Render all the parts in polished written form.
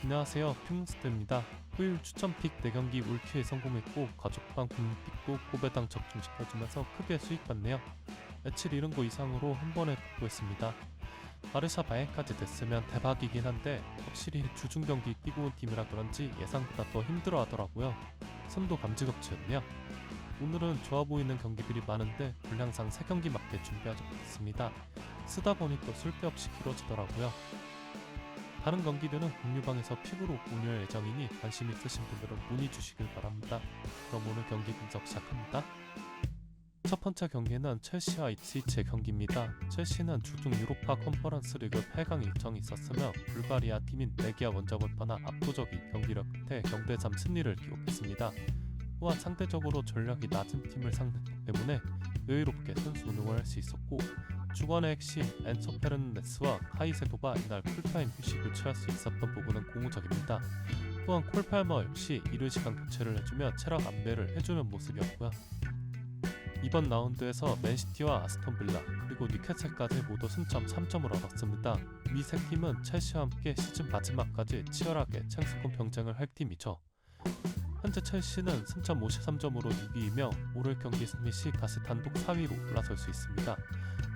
안녕하세요, 핑몬스터입니다. 후일 추천픽 4경기 올킬에 성공했고 가족방 국민픽도 고배당 적중시켜주면서 크게 수익받네요. 며칠 이른 거 이상으로 한 번에 복구했습니다. 바르샤 바이엔까지 됐으면 대박이긴 한데 확실히 주중경기 뛰고 온 팀이라 그런지 예상보다 더 힘들어 하더라고요. 손도 감지덕지였네요. 오늘은 좋아 보이는 경기들이 많은데 분량상 3경기밖에 준비하지 못했습니다. 쓰다 보니 또 쓸데없이 길어지더라고요. 다른 경기들은 공유방에서 픽으로 공유할 예정이니 관심 있으신 분들은 문의 주시길 바랍니다. 그럼 오늘 경기 분석 시작합니다. 첫 번째 경기는 첼시와 입스위치의 경기입니다. 첼시는 주중 유로파 컨퍼런스 리그 8강 일정이 있었으며 불가리아 팀인 레기아 원정을 떠나 압도적인 경기력 끝에 0대3 승리를 기록했습니다. 또한 상대적으로 전력이 낮은 팀을 상대했기 때문에 여유롭게 선수 운영을 할 수 있었고, 주관의 핵심 엔소 페르난데스와 카이세도가 이날 풀타임 휴식을 취할 수 있었던 부분은 고무적입니다. 또한 콜 팔머 역시 이른 시간 교체를 해주며 체력 안배를 해주는 모습이었고요. 이번 라운드에서 맨시티와 아스톤 빌라 그리고 뉴캐슬까지 모두 승점 3점을 얻었습니다. 이 세 팀은 첼시와 함께 시즌 마지막까지 치열하게 챔스권 경쟁을 할 팀이죠. 현재 첼시는 승점 53점으로 6위이며 오늘 경기 승리 시 다시 단독 4위로 올라설 수 있습니다.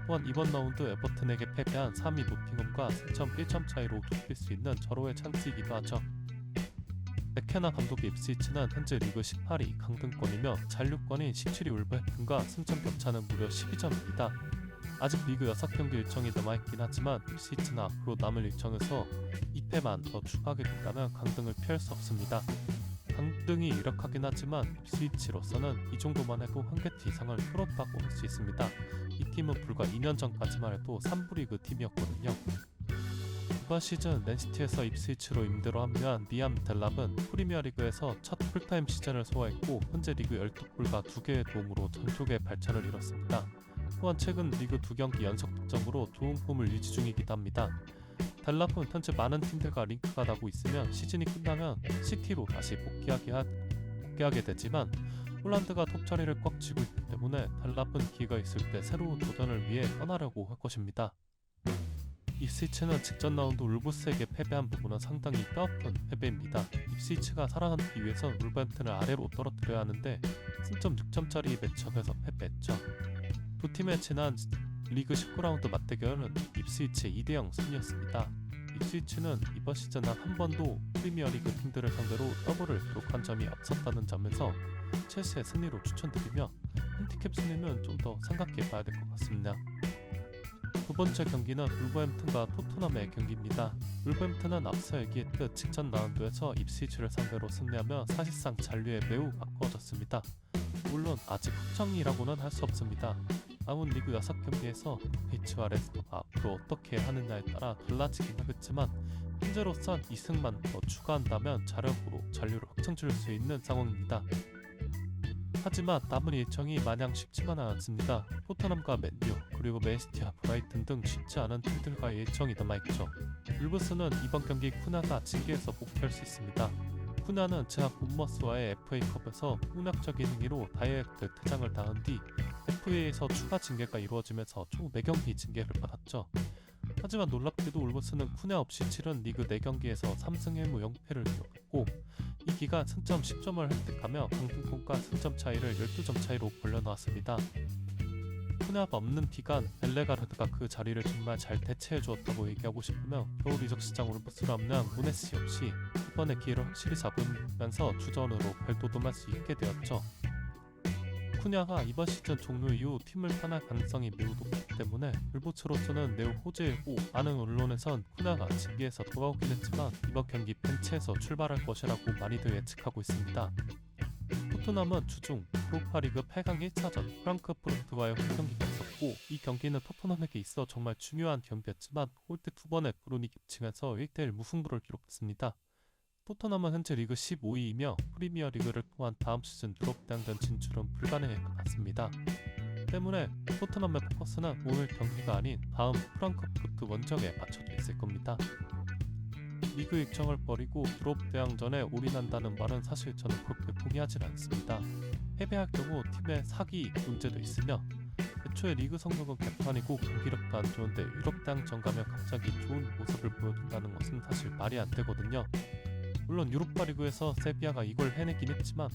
또한 이번 라운드 에버튼에게 패배한 3위 노팅엄과 승점 1점 차이로 좁힐 수 있는 절호의 찬스이기도 하죠. 맥케나 감독의 입스위치는 현재 리그 18위 강등권이며 잔류권인 17위 울버햄튼과 승점 격차는 무려 12점입니다. 아직 리그 6경기 일정이 남아있긴 하지만 입스위치는 앞으로 남을 일정에서 2패만 더 추가하게 된다면 강등을 피할 수 없습니다. 강등이 유력하긴 하지만 입스위치로서는 이 정도만 해도 한 개 이상을 풀었다고 할 수 있습니다. 이 팀은 불과 2년 전까지만 해도 3부 리그 팀이었거든요. 이번 시즌 맨시티에서 입스위치로 임대로 합류한 리암 델랍은 프리미어리그에서 첫 풀타임 시즌을 소화했고 현재 리그 12골과 2개의 도움으로 전족의 발전을 이뤘습니다. 또한 최근 리그 2경기 연속 득점으로 좋은 폼을 유지 중이기도 합니다. 델랍은 현재 많은 팀들과 링크가 나고 있으며 시즌이 끝나면 시티로 다시 복귀하게 되지만 홀란드가 톱 자리를 꽉 쥐고 있기 때문에 델랍은 기회가 있을 때 새로운 도전을 위해 떠나려고 할 것입니다. 입스위치는 직전 라운드 울브스에게 패배한 부분은 상당히 뼈아픈 패배입니다. 입스위치가 살아남기 위해선 울버햄튼을 아래로 떨어뜨려야 하는데 승점 6점짜리 매치업에서 패배했죠. 두 팀의 지난 리그 19라운드 맞대결은 입스위치의 2대0 승리였습니다. 입스위치는 이번 시즌 단 한 번도 프리미어리그 팀들을 상대로 더블을 기록한 점이 없었다는 점에서 첼시의 승리로 추천드리며 핸디캡 승리는 좀 더 생각해 봐야 될 것 같습니다. 두 번째 경기는 울버햄튼과 토트넘의 경기입니다. 울버햄튼은 앞서 얘기했듯 직전 라운드에서 입스위치를 상대로 승리하며 사실상 잔류에 매우 가까워졌습니다. 물론 아직 확정이라고는 할 수 없습니다. 남은 리그 6경기에서 베이츠와 레스터가 앞으로 어떻게 하느냐에 따라 달라지긴 하겠지만 현재로선 2승만 더 추가한다면 자력으로 잔류를 확정지을 수 있는 상황입니다. 하지만 남은 일정이 마냥 쉽지만은 않습니다. 토트넘과 맨유 그리고 맨시티와 브라이튼 등 쉽지 않은 팀들과의 일정이 남아있죠. 울브스는 이번 경기 쿠나가 징계에서 복귀할 수 있습니다. 쿠나는 지난 본머스와의 FA컵에서 폭력적인 행위로 다이렉트 퇴장을 당한 뒤 FA에서 추가 징계가 이루어지면서 총 4경기 징계를 받았죠. 하지만 놀랍게도 울브스는 쿠나 없이 치른 리그 4경기에서 3승 1무 0패를 기록했고 이 기간 승점 10점을 획득하며 강등권과 승점 차이를 12점 차이로 벌려놓았습니다. 쿠나가 없는 기간 벨레가르드가 그 자리를 정말 잘 대체해주었다고 얘기하고 싶으며 겨울 이적 시장 울브스로 합류한 무네스 역시 이번에 기회를 확실히 잡으면서 주전으로 발돋움할 수 있게 되었죠. 쿠냐가 이번 시즌 종료 이후 팀을 떠날 가능성이 매우 높기 때문에 불보츠로서는 매우 호재이고 많은 언론에선 쿠냐가 징계에서 돌아오긴 했지만 이번 경기 벤치에서 출발할 것이라고 많이들 예측하고 있습니다. 토트넘은 주중 유로파리그 8강 1차전 프랑크푸르트와의 홈경기가 있었고 이 경기는 토트넘에게 있어 정말 중요한 경기였지만 홀대 2번의 브루니 깁칭에서 1대1 무승부를 기록했습니다. 토트넘은 현재 리그 15위이며 프리미어리그를 통한 다음 시즌 유럽대항전 진출은 불가능할 것 같습니다. 때문에 토트넘의 포커스는 오늘 경기가 아닌 다음 프랑크푸르트 원정에 맞춰져 있을 겁니다. 리그 일정을 버리고 유럽대항전에 올인한다는 말은 사실 저는 그렇게 동의하지 않습니다. 패배할 경우 팀의 사기 문제도 있으며 애초에 리그 성적은 개판이고 경기력도 안 좋은데 유럽대항전 가면 갑자기 좋은 모습을 보여준다는 것은 사실 말이 안 되거든요. 물론 유로파 리그에서 세비야가 이걸 해내긴 했지만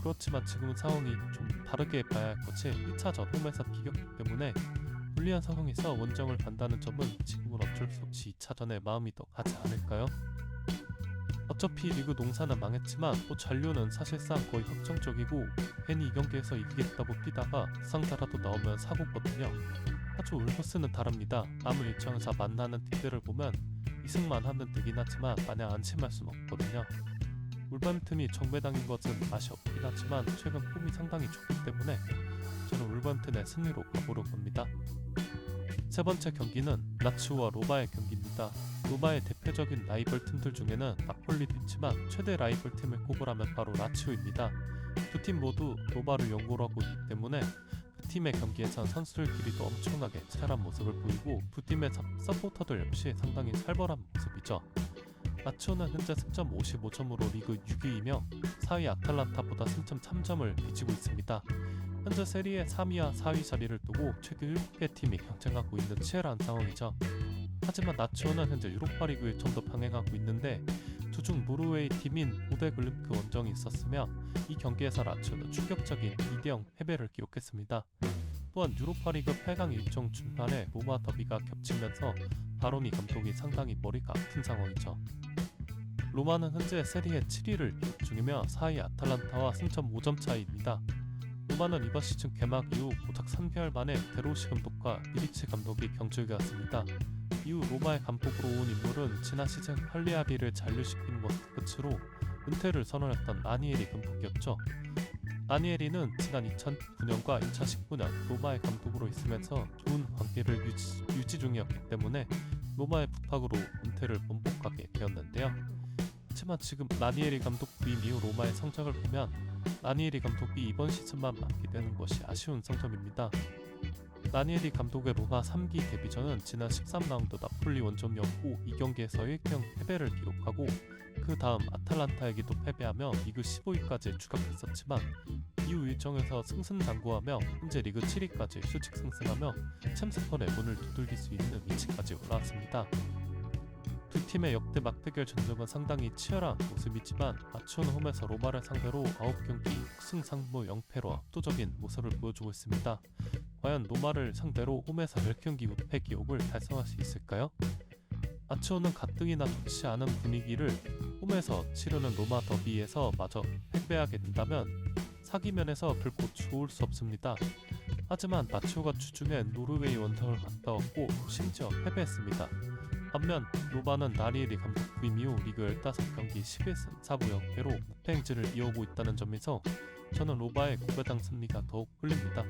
그렇지만 지금은 상황이 좀 다르게 봐야 할 것이 1차전 홈에서 비겼기 때문에 불리한 상황에서 원정을 간다는 점은 지금은 어쩔 수 없이 2차전에 마음이 더 가지 않을까요? 어차피 리그 농사는 망했지만 또 잔류는 사실상 거의 확정적이고 괜히 이 경기에서 이기겠다고 뛰다가 부상자라도 나오면 사고거든요. 아주 울버스는 다릅니다. 남은 일정에서 만나는 팀들을 보면 이승만 하면 되긴 하지만 마냥 안심할 수는 없거든요. 울버햄튼이 정배당인 것은 맛이 없긴 하지만 최근 폼이 상당히 좋기 때문에 저는 울버햄튼의 승리로 가보려 합니다. 세 번째 경기는 라치오와 로마의 경기입니다. 로마의 대표적인 라이벌 팀들 중에는 나폴리도 있지만 최대 라이벌 팀을 꼽으라면 바로 라치오입니다. 두 팀 모두 로마를 연고로 하고 있기 때문에 두 팀의 경기에선 선수들끼리도 엄청나게 치열한 모습을 보이고 두 팀의 서포터들 역시 상당히 살벌한 모습이죠. 라치오는 현재 승점 55점으로 리그 6위이며 4위 아탈란타보다 승점 3점을 뒤지고 있습니다. 현재 세리에 3위와 4위 자리를 두고 최근 7개 팀이 경쟁하고 있는 치열한 상황이죠. 하지만 라치오는 현재 유로파리그 일정도 병행하고 있는데 두중 노르웨이 팀인 오데글림크 원정이 있었으며 이 경기에서 라치오는 충격적인 2대0 패배를 기록했습니다. 또한 유로파리그 8강 일정 중간에 로마 더비가 겹치면서 바로니 감독이 상당히 머리가 아픈 상황이죠. 로마는 현재 세리에 7위를 기록 중이며 4위 아탈란타와 승점 5점 차이입니다. 로마는 이번 시즌 개막 이후 고작 3개월 만에 데로시 감독과 미리치 감독이 경질되었습니다. 이후 로마의 감독으로 온 인물은 지난 시즌 칼리아비를 잔류시킨 것을 끝으로 은퇴를 선언했던 라니에리 감독이었죠. 라니에리는 지난 2009년과 2019년 로마의 감독으로 있으면서 좋은 관계를 유지 중이었기 때문에 로마의 부탁으로 은퇴를 번복하게 되었는데요. 하지만 지금 라니에리 감독 부임 이후 로마의 성적을 보면 라니에리 감독이 이번 시즌만 맡게 되는 것이 아쉬운 성적입니다. 라니에리 감독의 로마 3기 데뷔전은 지난 13라운드 나폴리 원정이었고 이 경기에서 1경 패배를 기록하고 그 다음 아탈란타에게도 패배하며 리그 15위까지 추격했었지만 이후 일정에서 승승장구하며 현재 리그 7위까지 수직 상승하며 챔스턴의 문을 두들길 수 있는 위치까지 올라왔습니다. 두 팀의 역대 맞대결 전적은 상당히 치열한 모습이지만 라치오는 홈에서 로마를 상대로 9경기 6승 3무 0패로 압도적인 모습을 보여주고 있습니다. 과연 로마를 상대로 홈에서 10경기 무패 기록을 달성할 수 있을까요? 라치오는 가뜩이나 좋지 않은 분위기를 홈에서 치르는 로마 더비에서 마저 패배하게 된다면 사기면에서 결코 좋을 수 없습니다. 하지만 라치오가 주중에 노르웨이 원정을 갔다 왔고 심지어 패배했습니다. 반면 로마는 라니에리 감독 부임 이후 리그 15경기 11승 4무 0패로 무패 행진을 이어오고 있다는 점에서 저는 로마의 고배당 승리가 더욱 끌립니다.